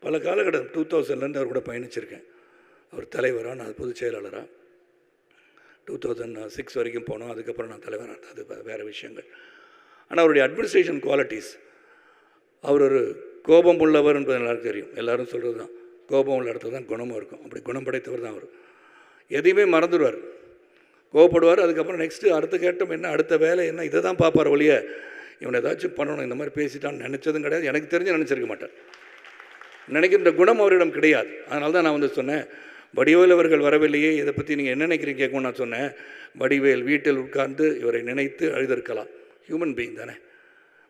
பல காலகட்டம் 2000லேருந்து அவர் கூட பயணிச்சிருக்கேன். அவர் தலைவராக, நான் பொதுச் செயலாளராக 2006 வரைக்கும் போனோம். அதுக்கப்புறம் நான் தலைவராக, அது வேறு விஷயங்கள். ஆனால் அவருடைய அட்மினிஸ்ட்ரேஷன் குவாலிட்டிஸ், அவர் ஒரு கோபம் உள்ளவர் என்பது எல்லாருக்கும் தெரியும். எல்லோரும் சொல்கிறது தான், கோபம் உள்ள இடத்துல தான் குணமும் இருக்கும். அப்படி குணம் படைத்தவர் தான் அவர். எதையுமே மறந்துடுவார், கோவப்படுவார். அதுக்கப்புறம் நெக்ஸ்ட்டு அடுத்த கேட்டம் என்ன, அடுத்த வேலை என்ன, இதை தான் பார்ப்பார் ஒழிய இவனை ஏதாச்சும் பண்ணணும், இந்த மாதிரி பேசிட்டான்னு நினச்சதும் கிடையாது. எனக்கு தெரிஞ்சு நினச்சிருக்க மாட்டார். நினைக்கின்ற குணம் அவரிடம் கிடையாது. அதனால தான் நான் வந்து சொன்னேன், வடிவேல் அவர்கள் வரவில்லையே, இதை பற்றி நீங்கள் என்ன நினைக்கிறீங்க கேட்கணும்னு நான் சொன்னேன். வடிவேல் வீட்டில் உட்கார்ந்து இவரை நினைத்து அழுதிருக்கலாம். ஹியூமன் பீயிங் தானே,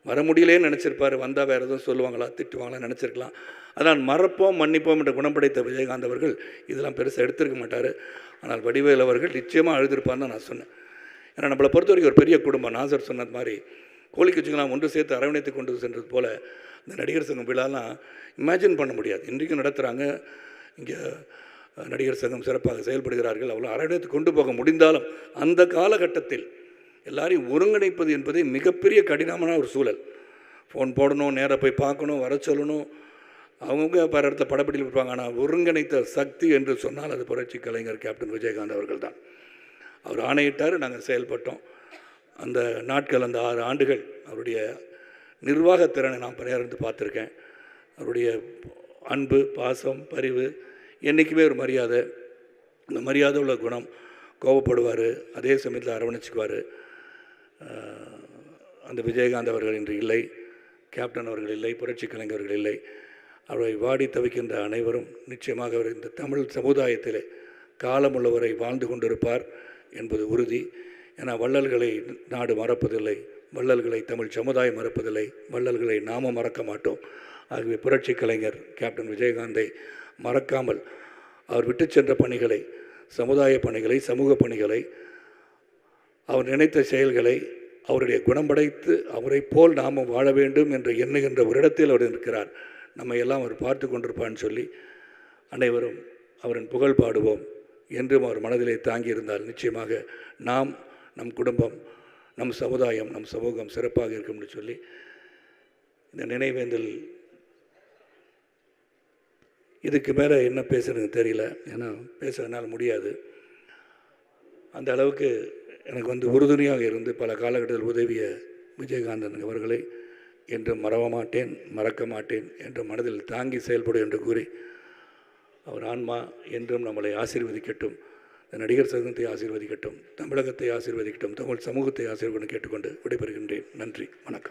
வர முடியலேன்னு நினச்சிருப்பார். வந்தால் வேறு எதுவும் சொல்லுவாங்களா, திட்டுவாங்களா நினச்சிருக்கலாம். அதனால் மறப்போம் மன்னிப்போம் என்ற குணம் படைத்த விஜயகாந்த் அவர்கள் இதெல்லாம் பெருசாக எடுத்திருக்க மாட்டார். ஆனால் வடிவேல் அவர்கள் நிச்சயமாக அழுதிருப்பார்னு நான் சொன்னேன். ஏன்னா நம்மளை பொறுத்த வரைக்கும் ஒரு பெரிய குடும்பம். நாசர் சொன்னது மாதிரி கோழி குச்சுங்களாம் ஒன்று சேர்த்து அரவணைத்து கொண்டு சென்றது போல் இந்த நடிகர் சங்கம் விழாலாம் இமேஜின் பண்ண முடியாது. இன்றைக்கும் நடத்துகிறாங்க. இங்கே நடிகர் சங்கம் சிறப்பாக செயல்படுகிறார்கள். அவ்வளோ அரவணைத்து கொண்டு போக முடிந்தாலும் அந்த காலகட்டத்தில் எல்லாரையும் ஒருங்கிணைப்பது என்பது மிகப்பெரிய கடினமான ஒரு சூழல். ஃபோன் போடணும், நேராக போய் பார்க்கணும், வர சொல்லணும், அவங்கவுங்க வேறு இடத்துல படப்பிடியில் இருப்பாங்க. ஆனால் ஒருங்கிணைத்த சக்தி என்று சொன்னால் அது புரட்சி கலைஞர் கேப்டன் விஜயகாந்த் அவர்கள் தான். அவர் ஆணையிட்டார், நாங்கள் செயல்பட்டோம். அந்த நாட்கள், அந்த 6 ஆண்டுகள் அவருடைய நிர்வாகத்திறனை நான் பணியார்ந்து பார்த்துருக்கேன். அவருடைய அன்பு, பாசம், பரிவு, என்றைக்குமே ஒரு மரியாதை, இந்த மரியாதை உள்ள குணம். கோபப்படுவார், அதே சமயத்தில் அரவணைச்சிக்குவார். அந்த விஜயகாந்த் அவர்கள் இன்று இல்லை, கேப்டன் அவர்கள் இல்லை, புரட்சி கலைஞர்கள் இல்லை. அவரை வாடி தவிக்கின்ற அனைவரும் நிச்சயமாக அவர் இந்த தமிழ் சமுதாயத்திலே காலமுள்ளவரை வாழ்ந்து கொண்டிருப்பார் என்பது உறுதி. ஏன்னா வள்ளல்களை நாடு மறப்பதில்லை, வள்ளல்களை தமிழ் சமுதாயம் மறப்பதில்லை, வள்ளல்களை நாமும் மறக்க மாட்டோம். ஆகவே புரட்சி கலைஞர் கேப்டன் விஜயகாந்தை மறக்காமல் அவர் விட்டு சென்ற பணிகளை, சமுதாய பணிகளை, சமூக பணிகளை, அவர் நினைத்த செயல்களை, அவருடைய குணம் படைத்து அவரை போல் நாமும் வாழ வேண்டும் என்று எண்ணுகின்ற ஒரு இடத்தில் அவர் இருக்கிறார். நம்ம எல்லாம் அவர் பார்த்து கொண்டிருப்பான்னு சொல்லி அனைவரும் அவரின் புகழ் பாடுவோம். என்றும் அவர் மனதிலே தாங்கியிருந்தால் நிச்சயமாக நாம், நம் குடும்பம், நம் சமுதாயம், நம் சமூகம் சிறப்பாக இருக்கும்னு சொல்லி இந்த நினைவேந்தல், இதுக்கு மேலே என்ன பேசுகிறதுன்னு தெரியல. ஏன்னா பேசுறதுனால முடியாது. அந்த அளவுக்கு எனக்கு வந்து உறுதுணையாக இருந்து பல காலகட்டத்தில் உதவிய விஜயகாந்தன் அவர்களை என்றும் மறவ மாட்டேன், மறக்க மாட்டேன் என்று மனதில் தாங்கி செயல்படும் என்று கூறி, அவர் ஆன்மா என்றும் நம்மளை ஆசீர்வதிக்கட்டும், நடிகர் சங்கத்தை ஆசீர்வதிக்கட்டும், தமிழகத்தை ஆசீர்வதிக்கட்டும், தமிழ் சமூகத்தை ஆசீர்வதிக்கட்டும் கேட்டுக்கொண்டு விடைபெறுகின்றேன். நன்றி, வணக்கம்.